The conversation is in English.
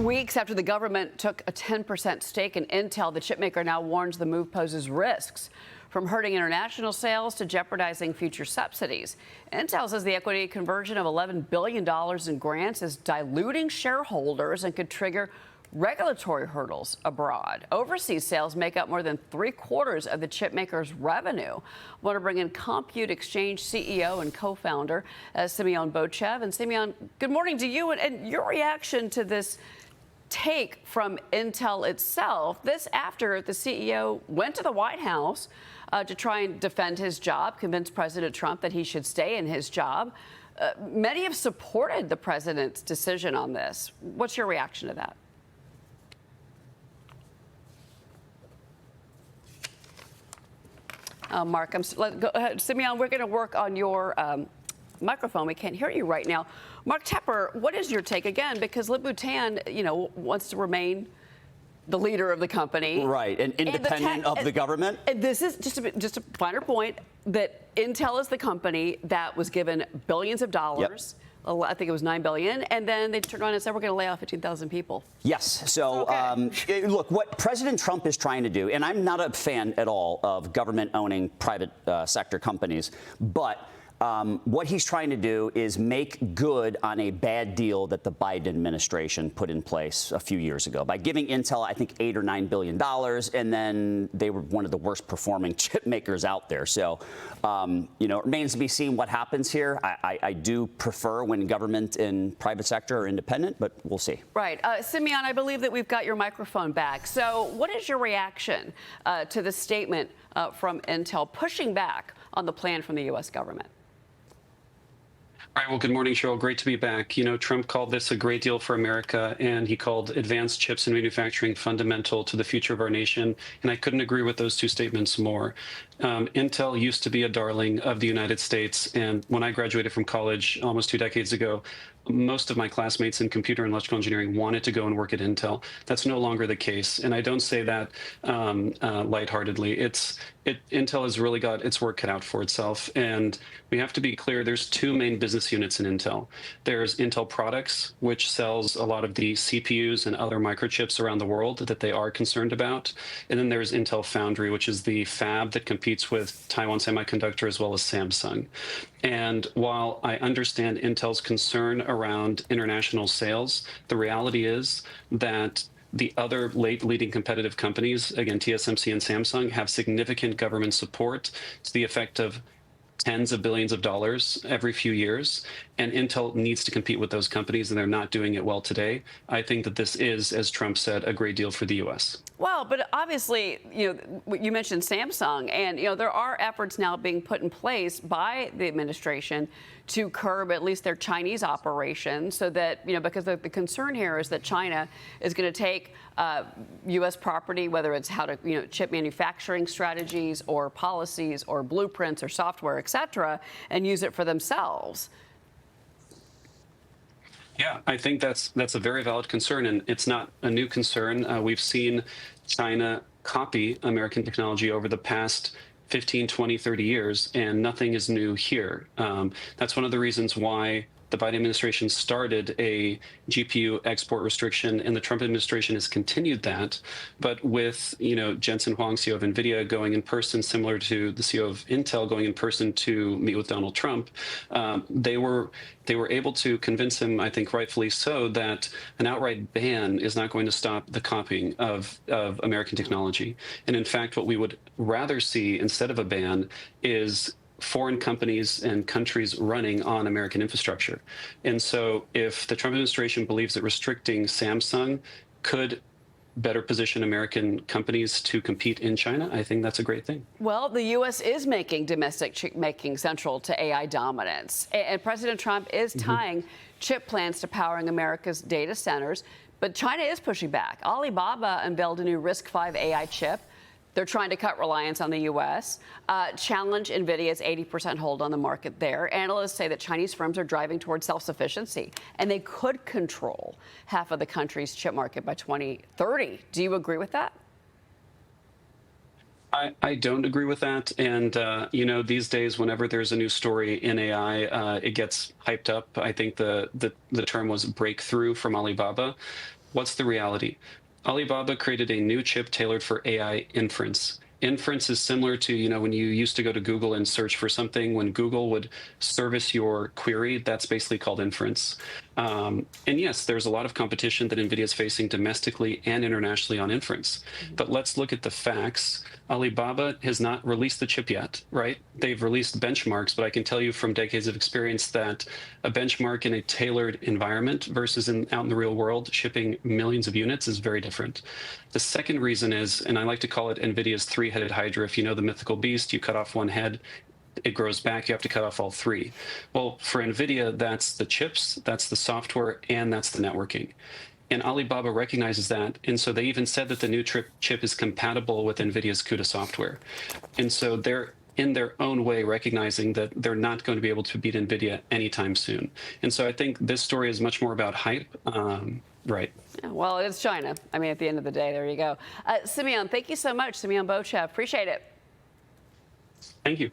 Weeks after the government took a 10% stake in Intel, the chipmaker now warns the move poses risks, from hurting international sales to jeopardizing future subsidies. Intel says the equity conversion of $11 billion in grants is diluting shareholders and could trigger regulatory hurdles abroad. Overseas sales make up more than 3/4 of the chipmaker's revenue. I want to bring in Compute Exchange CEO and co-founder Simon Boechev. And Simon, good morning to you, and your reaction to this take from Intel itself. This after the CEO went to the White House to try and defend his job, convince President Trump that he should stay in his job. Many have supported the president's decision on this. What's your reaction to that? Mark, go ahead. Simeon, we're going to work on your microphone. We can't hear you right now. Mark Tepper, what is your take again? Because Lip Bhutan, wants to remain the leader of the company, right, and independent of the government. And this is just a finer point that Intel is the company that was given billions of dollars. Yep. I think it was $9 billion, and then they turned around and said, we're going to lay off 15,000 people. Yes. So, look, what President Trump is trying to do, and I'm not a fan at all of government owning private sector companies, but what he's trying to do is make good on a bad deal that the Biden administration put in place a few years ago by giving Intel, I think, $8 or $9 billion, and then they were one of the worst performing chip makers out there. So, it remains to be seen what happens here. I do prefer when government and private sector are independent, but we'll see. Right. Simeon, I believe that we've got your microphone back. So what is your reaction to the statement from Intel pushing back on the plan from the U.S. government? All right. Well, good morning, Cheryl. Great to be back. Trump called this a great deal for America, and he called advanced chips and manufacturing fundamental to the future of our nation. And I couldn't agree with those two statements more. Intel used to be a darling of the United States. And when I graduated from college almost 2 decades ago, most of my classmates in computer and electrical engineering wanted to go and work at Intel. That's no longer the case. And I don't say that lightheartedly. Intel has really got its work cut out for itself. And we have to be clear, there's two main business units in Intel. There's Intel Products, which sells a lot of the CPUs and other microchips around the world that they are concerned about. And then there's Intel Foundry, which is the fab that competes with Taiwan Semiconductor as well as Samsung. And while I understand Intel's concern around international sales, the reality is that the other leading competitive companies, again, TSMC and Samsung, have significant government support to the effect of tens of billions of dollars every few years, and Intel needs to compete with those companies, and they're not doing it well today. I think that this is, as Trump said, a great deal for the U.S. Well, but obviously, you mentioned Samsung, and, there are efforts now being put in place by the administration to curb at least their Chinese operations so that, because the concern here is that China is going to take U.S. property, whether it's how to, chip manufacturing strategies or policies or blueprints or software, et cetera, and use it for themselves. Yeah, I think that's a very valid concern, and it's not a new concern. We've seen China copy American technology over the past 15, 20, 30 years, and nothing is new here. That's one of the reasons why the Biden administration started a GPU export restriction, and the Trump administration has continued that. But with, Jensen Huang, CEO of Nvidia, going in person, similar to the CEO of Intel going in person to meet with Donald Trump, they were able to convince him, I think rightfully so, that an outright ban is not going to stop the copying of American technology. And in fact, what we would rather see instead of a ban is foreign companies and countries running on American infrastructure. And so if the Trump administration believes that restricting Samsung could better position American companies to compete in China, I think that's a great thing. Well, the U.S. is making domestic chip-making central to AI dominance. And President Trump is tying chip plants to powering America's data centers. But China is pushing back. Alibaba unveiled a new RISC-V AI chip. They're trying to cut reliance on the U.S., challenge Nvidia's 80% hold on the market there. Analysts say that Chinese firms are driving towards self-sufficiency, and they could control half of the country's chip market by 2030. Do you agree with that? I don't agree with that. And, these days, whenever there's a new story in AI, it gets hyped up. I think the term was breakthrough from Alibaba. What's the reality? Alibaba created a new chip tailored for AI inference. Inference is similar to, when you used to go to Google and search for something, when Google would service your query, that's basically called inference. And yes, there's a lot of competition that NVIDIA is facing domestically and internationally on inference. But let's look at the facts. Alibaba has not released the chip yet, right? They've released benchmarks, but I can tell you from decades of experience that a benchmark in a tailored environment versus out in the real world, shipping millions of units is very different. The second reason is, and I like to call it NVIDIA's three-headed hydra. If you know the mythical beast, you cut off one head, it grows back, you have to cut off all three. Well, for NVIDIA, that's the chips, that's the software, and that's the networking. And Alibaba recognizes that, and so they even said that the new chip is compatible with NVIDIA's CUDA software. And so they're in their own way recognizing that they're not going to be able to beat NVIDIA anytime soon. And so I think this story is much more about hype. Right. Yeah, well, it's China. I mean, at the end of the day, there you go. Simeon, thank you so much. Simon Boechev, appreciate it. Thank you.